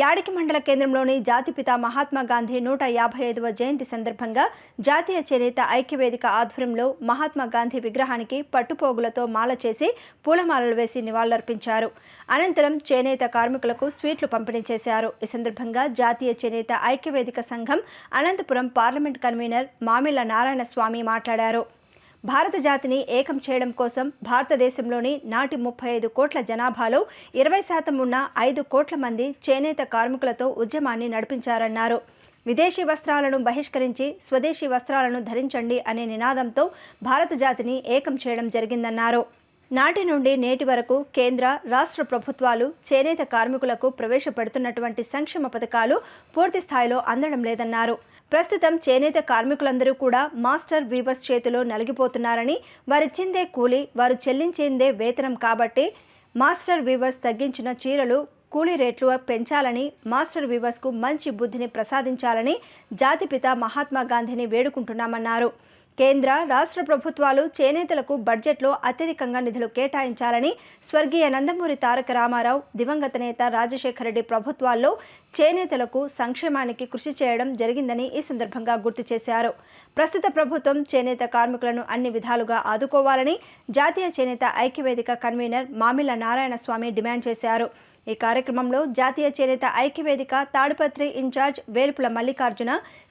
యాడికి మండల కేంద్రంలోని జాతిపిత మహాత్మా గాంధీ 155వ జయంతి సందర్భంగా జాతీయ చేనేత ఐక్యవేదిక ఆధ్వర్యంలో మహాత్మా గాంధీ విగ్రహానికి పట్టుపోగులతో మాల చేసి పూలమాలలు వేసి నివాళులర్పించారు. అనంతరం చేనేత కార్మికులకు స్వీట్లు పంపిణీ చేశారు. ఈ సందర్భంగా జాతీయ చేనేత ఐక్యవేదిక సంఘం అనంతపురం పార్లమెంట్ కన్వీనర్ మామిళ్ళ నారాయణ స్వామి మాట్లాడారు. భారత జాతిని ఏకం చేయడం కోసం భారతదేశంలోని నాటి 35 కోట్ల జనాభాలో 20% ఉన్న 5 కోట్ల మంది చేనేత కార్మికులతో ఉద్యమాన్ని నడిపించారన్నారు. విదేశీ వస్త్రాలను బహిష్కరించి స్వదేశీ వస్త్రాలను ధరించండి అనే నినాదంతో భారత జాతిని ఏకం చేయడం జరిగిందన్నారు. నాటి నుండి నేటి వరకు కేంద్ర రాష్ట్ర ప్రభుత్వాలు చేనేత కార్మికులకు ప్రవేశపెడుతున్నటువంటి సంక్షేమ పథకాలు పూర్తి స్థాయిలో అందడం లేదన్నారు. ప్రస్తుతం చేనేత కార్మికులందరూ కూడా మాస్టర్ వీవర్స్ చేతిలో నలిగిపోతున్నారని, వారిచ్చిందే కూలీ, వారు చెల్లించేందే వేతనం కాబట్టి మాస్టర్ వీవర్స్ తగ్గించిన చీరలు కూలీ రేట్లు పెంచాలని, మాస్టర్ వీవర్స్కు మంచి బుద్ధిని ప్రసాదించాలని జాతిపిత మహాత్మా గాంధీని వేడుకుంటున్నామన్నారు. కేంద్ర రాష్ట్ర ప్రభుత్వాలు చేనేతలకు బడ్జెట్లో అత్యధికంగా నిధులు కేటాయించాలని, స్వర్గీయ నందమూరి తారక రామారావు, దివంగత నేత రాజశేఖర రెడ్డి ప్రభుత్వాల్లో చేనేతలకు సంక్షేమానికి కృషి చేయడం జరిగిందని ఈ సందర్భంగా గుర్తు చేశారు. ప్రస్తుత ప్రభుత్వం చేనేత కార్మికులను అన్ని విధాలుగా ఆదుకోవాలని జాతీయ చేనేత ఐక్యవేదిక కన్వీనర్ మామిళ్ళ నారాయణ స్వామి డిమాండ్ చేశారు. ఈ కార్యక్రమంలో జాతీయ చేనేత ఐక్యవేదిక తాడిపత్రి ఇన్ఛార్జ్ వేలుపుల మల్లికార్జున,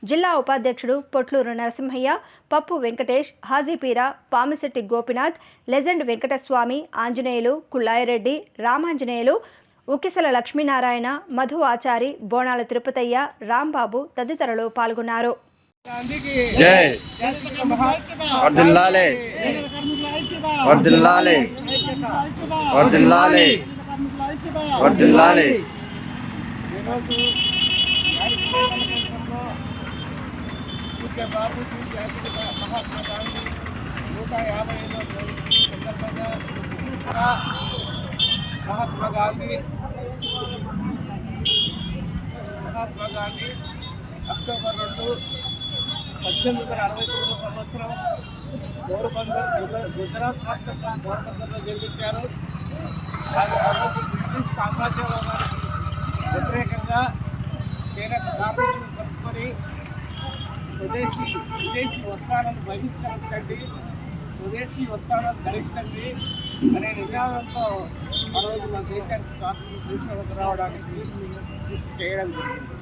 జిల్లా ఉపాధ్యక్షుడు పొట్లూరు నరసింహయ్య, పప్పు వెంకటేష్, హాజీపీర, పామిశెట్టి గోపినాథ్, లెజెండ్ వెంకటస్వామి, ఆంజనేయులు, కుల్లాయిరెడ్డి, రామాంజనేయులు, ఉకిసల లక్ష్మీనారాయణ, మధు ఆచారి, బోనాల తిరుపతయ్య, రాంబాబు తదితరులు పాల్గొన్నారు. వర్ధిల్లాలి. మహాత్మా గాంధీ 155వ జయంతి సందర్భంగా మహాత్మా గాంధీ అక్టోబర్ 2, 1869 సంవత్సరం గుజరాత్ రాష్ట్రంలో పోర్బందర్లో జన్మించారు. ఆ రోజు బ్రిటిష్ సామ్రాజ్యవాదానికి వ్యతిరేకంగా చేనేత కార్మికులను కలుపుకొని విదేశీ వస్త్రాలను బహిష్కరించండి, స్వదేశీ వస్త్రాలను ధరించండి అనే నినాదంతో ఆ రోజు మన దేశానికి స్వాతంత్రం తీసుకు రావడానికి కృషి చేయడం జరిగింది.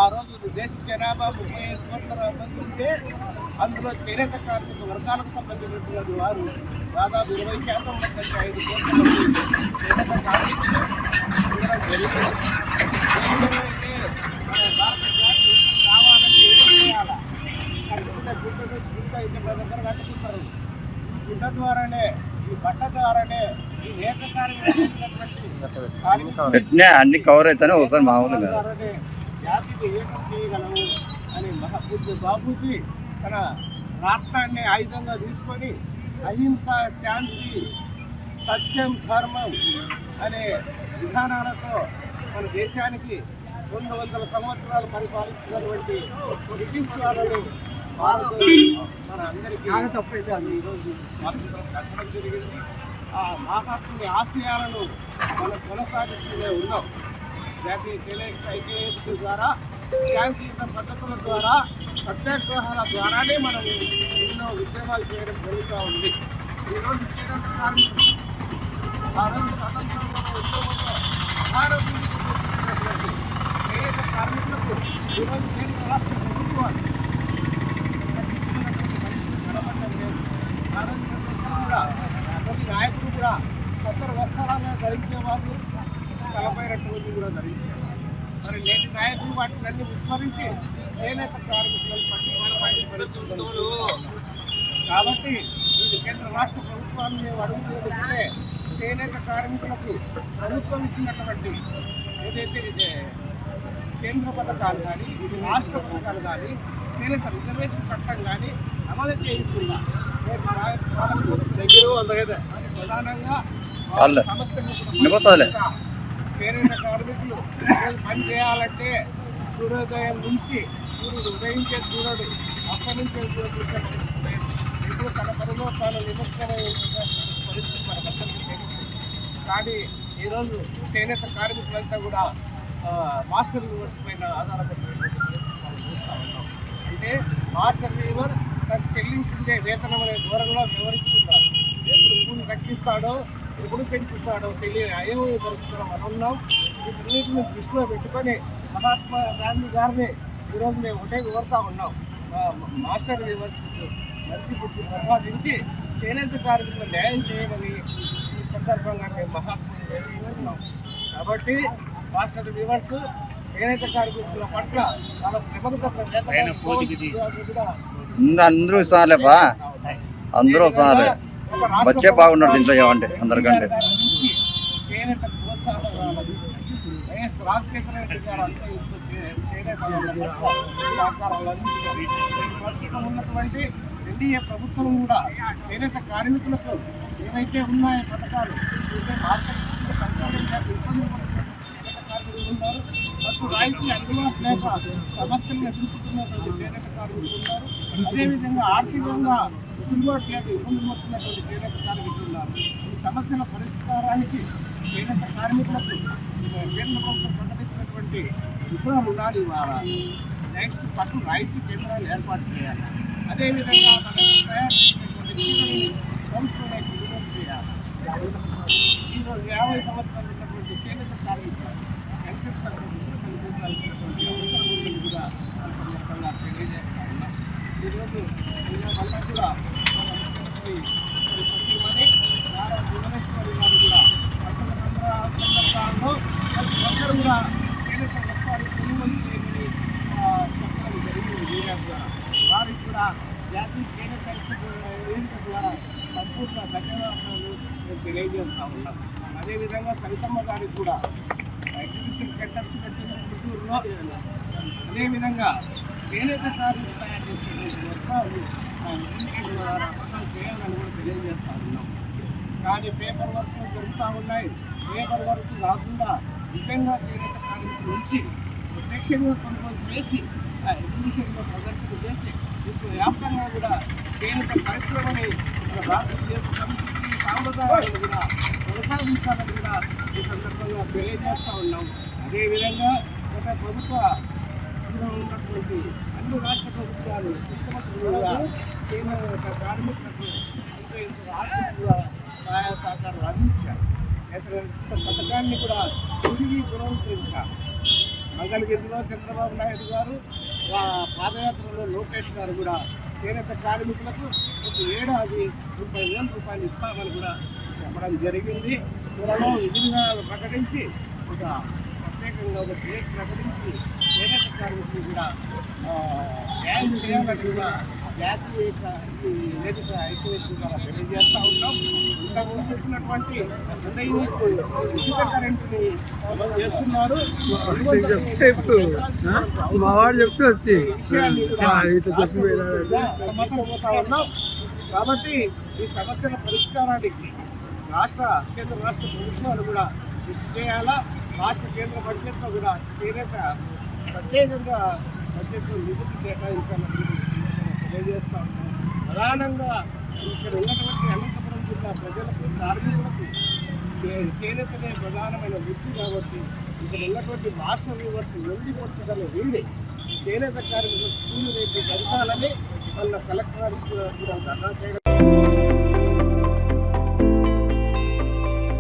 ఆ రోజు దేశ జనాభా 35 కోట్ల మంది ఉంటే అందులో చేనేత కార్మిక వర్గాలకు సంబంధించినటువంటి వారు దాదాపు 20% కంటే 5 కోట్ల మంది చేనేత కార్మికులు జరిగింది. మన భారత జాతి కావాలంటే ఏం చేయాలా? కట్టుకుంటే గుడ్డ ఇంత దగ్గర కట్టుకుంటారు. గుడ్డ ద్వారానే, ఈ బట్ట ద్వారానే ఈ నేత కార్మికులు అన్ని కవర్ అవుతానే ఒకసారి మామూలుగా జాతికి ఏకం చేయగలము అని మహాపూజ్య బాపూజీ తన రాష్ట్రాన్ని ఆయుధంగా తీసుకొని అహింస, శాంతి, సత్యం, ధర్మం అనే విధానాలతో మన దేశానికి 200 సంవత్సరాలు పరిపాలించినటువంటి బ్రిటిష్ వాళ్ళని మన అందరికీ ఈరోజు స్వాతంత్రం దక్కడం జరిగింది. ఆ మహాత్ముని ఆశయాలను మనం కొనసాగిస్తూనే ఉన్నాం. జాతీయ చేనేత ఐక్యవేదిక ద్వారా, శాంతియుత పద్ధతుల ద్వారా, సత్యాగ్రహాల ద్వారానే మనం ఎన్నో ఉద్యమాలు చేయడం జరుగుతూ ఉంది. ఈరోజు చేనేత కార్మికులు ఆ రోజు స్వతంత్రంలో ఉద్యమంలో భారతదేశంలో చేనేత కార్మికులకు ఈరోజు కేంద్ర రాష్ట్ర ప్రభుత్వాలు కనబడటం లేదు. ఆ రోజు కూడా ప్రతి నాయకులు కూడా కొత్త వస్త్రాలను ధరించేవాళ్ళు, తలపైన టోపీ కూడా ధరించారు. మరి నేటి నాయకులు వాటిని అన్ని విస్మరించి చేనేత కార్మికులను పట్టుకోవడం పరిస్థితులు. కాబట్టి ఇది కేంద్ర రాష్ట్ర ప్రభుత్వాన్ని మేము అడుగుతుంటే చేనేత కార్మికులకు ప్రభుత్వం ఇచ్చినటువంటి ఏదైతే కేంద్ర పథకాలు కానీ, రాష్ట్ర పథకాలు కానీ, చేనేత రిజర్వేషన్ చట్టం కానీ అమలు చేయకుండా ప్రధానంగా సమస్యలు చేనేత కార్మికులు పని చేయాలంటే సూర్యోదయం నుంచి సూర్యుడు ఉదయించే సూర్యుడు అస్తమించే సూర్యుడు ఇప్పుడు తన పనిలో తాను నిమగ్నమై పరిస్థితి మనకందరికీ తెలుసు. కానీ ఈరోజు చేనేత కార్మికులంతా కూడా మాస్టర్ వీవర్స్ పైన ఆధారపడినటువంటి పరిస్థితి మనం చూస్తూ ఉన్నాం. అంటే మాస్టర్ వీవర్ తను చెల్లించిందే వేతనం అనే ధోరణిలో వివరిస్తున్నారు. ఎప్పుడు కూలి తగ్గిస్తాడో ఎప్పుడు పెంచుతాడో తెలియని అయోమయ పరిస్థితుల్లో మనం ఉన్నాం. వీటన్నిటిని దృష్టిలో పెట్టుకొని మహాత్మా గాంధీ గారిని ఈరోజు మేము ఒకటే కోరుతా ఉన్నాం. మాస్టర్ వీవర్స్ మంచి బుద్ధి ప్రసాదించి చేనేత కార్మికులు న్యాయం చేయమని ఈ సందర్భంగా మేము మహాత్ముని వేడుకుంటున్నాం. కాబట్టి మాస్టర్ వీవర్స్ చేనేత కార్మికుల పట్ల చాలా శ్రమకు అందరూ సార్లేపా, అందరూ సార్లే వచ్చే బాగున్నారు దీంట్లో ఏమంటే అందరికంటే చేనేత ప్రోత్సాహం వైఎస్ రాజశేఖర రెడ్డి గారు అంతా చేనేత సహకారాలు అందించారు. ప్రస్తుతం ఉన్నటువంటి ఎన్డీఏ ప్రభుత్వం కూడా చేనేత కార్మికులకు ఏవైతే ఉన్నాయో పథకాలు మార్కెట్ సంక్షోభం లేక ఇబ్బందులు పడుతున్నటువంటి చేనేత కార్మికులు ఉన్నారు, ಮತ್ತು రాయితీ అందుబాటు లేక సమస్యలను ఎదుర్కొంటున్నటువంటి చేనేత కార్మికులు ఉన్నారు. అదేవిధంగా ఆర్థికంగా వెసులుబాటు లేక ఇబ్బందులు పడుతున్నటువంటి చేనేత కార్మికులు ఉన్నారు. ఈ సమస్యల పరిష్కారానికి చేనేత కార్మికులకు కేంద్ర ప్రభుత్వం ప్రకటించినటువంటి విపుల రుణాలు ఇవ్వాలి. నెక్స్ట్ పట్టు రాయితీ కేంద్రాలు ఏర్పాటు చేయాలి. అదేవిధంగా మనం తయారు చేసినటువంటి చీరని ప్రభుత్వానికి విడుదల చేయాలి. ఈరోజు 50 సంవత్సరాలు ఉన్నటువంటి చేనేత కార్మికులు పెన్షన్ కల్పించాల్సినటువంటి అవసరం ఉందని కూడా ఈ సందర్భంగా తెలియజేస్తా ఉన్నాం. ఈరోజు వల్ల కూడా మన ముఖ్యమంత్రి సతీమణి నారా భువనేశ్వరి గారు కూడా పండుగ సందర్భాల్లో ప్రతి ఒక్కరు కూడా చేనేత వస్త్రాలు కొనుగోలు చేయమని చెప్పడం జరిగింది. వీళ్ళకు కూడా వారికి కూడా జాతీయ చేనేత వేదిక ద్వారా సంపూర్ణ ధన్యవాదాలు మేము తెలియజేస్తూ ఉన్నాం. అదేవిధంగా సవితమ్మ గారికి కూడా ఎగ్జిబిషన్ సెంటర్స్ పెట్టిన చిత్తూరులో, అదేవిధంగా చేనేత కార్మికులు తయారు చేసినటువంటి వస్త్రాలు ఎగ్జిబిషన్ ద్వారా అమ్మకాలు చేయాలని కూడా తెలియజేస్తూ ఉన్నాం. కానీ పేపర్ వర్క్ జరుగుతూ ఉన్నాయి. పేపర్ వర్క్ కాకుండా నిజంగా చేనేత కార్మికుల నుంచి ప్రత్యక్షంగా కొనుగోలు చేసి ఎగ్జిబిషన్లో ప్రదర్శన చేసి విశ్వవ్యాప్తంగా కూడా చేనేత పరిశ్రమని మన భారతదేశ సంస్కృతి సాంప్రదాయాలను కూడా కొనసాగించాలని కూడా ఈ సందర్భంగా తెలియజేస్తూ ఉన్నాం. అదేవిధంగా గత ప్రభుత్వ ఉన్నటువంటి అన్ని రాష్ట్ర ప్రభుత్వాలు ముఖ్యమంత్రులుగా చేనేత కార్మికులకు ఇంత ఆర్థికంగా సహాయ సహకారాలు అందించారు. పథకాన్ని కూడా తిరిగి పునరుద్ధరించారు. మంగళగిరిలో చంద్రబాబు నాయుడు గారు, పాదయాత్రలో లోకేష్ గారు కూడా చేనేత కార్మికులకు ఒక ఏడాది 30,000 రూపాయలు ఇస్తామని కూడా చెప్పడం జరిగింది. త్వరలో విధులు ప్రకటించి ఒక ప్రత్యేకంగా ఒక డేట్ ప్రకటించి చేనేత కార్మికులు కూడా న్యాయం చేయాలని కూడా జాతీయ వేదిక ఐక్యవేదిక ద్వారా తెలియజేస్తూ ఉంటాం. ఇంతకుముందు వచ్చినటువంటి ఉచిత కరెంటుని చేస్తున్నారు. ఉన్నాం. కాబట్టి ఈ సమస్యల పరిష్కారానికి కేంద్ర రాష్ట్ర ప్రభుత్వాలు కూడా కృషి చేయాలా. రాష్ట్ర కేంద్ర బడ్జెట్లో కూడా చేనేత ప్రత్యేకంగా బడ్జెట్లో నిధులు కేటాయించాలని తెలియజేస్తూ ఉన్నాం. ప్రధానంగా ఇక్కడ ఉన్నటువంటి అనంతపురం జిల్లా ప్రజలకు, కార్మికులకు చేనేతనే ప్రధానమైన వృత్తి కాబట్టి ఇక్కడ ఉన్నటువంటి మాస్టర్ వీవర్స్ పొడుచుదల వీడి చేనేత కార్మికులకు కూలి రేట్లు పెంచాలని వాళ్ళ కలెక్టర్ ఆఫీస్ కూడా ధర్నా చేయడం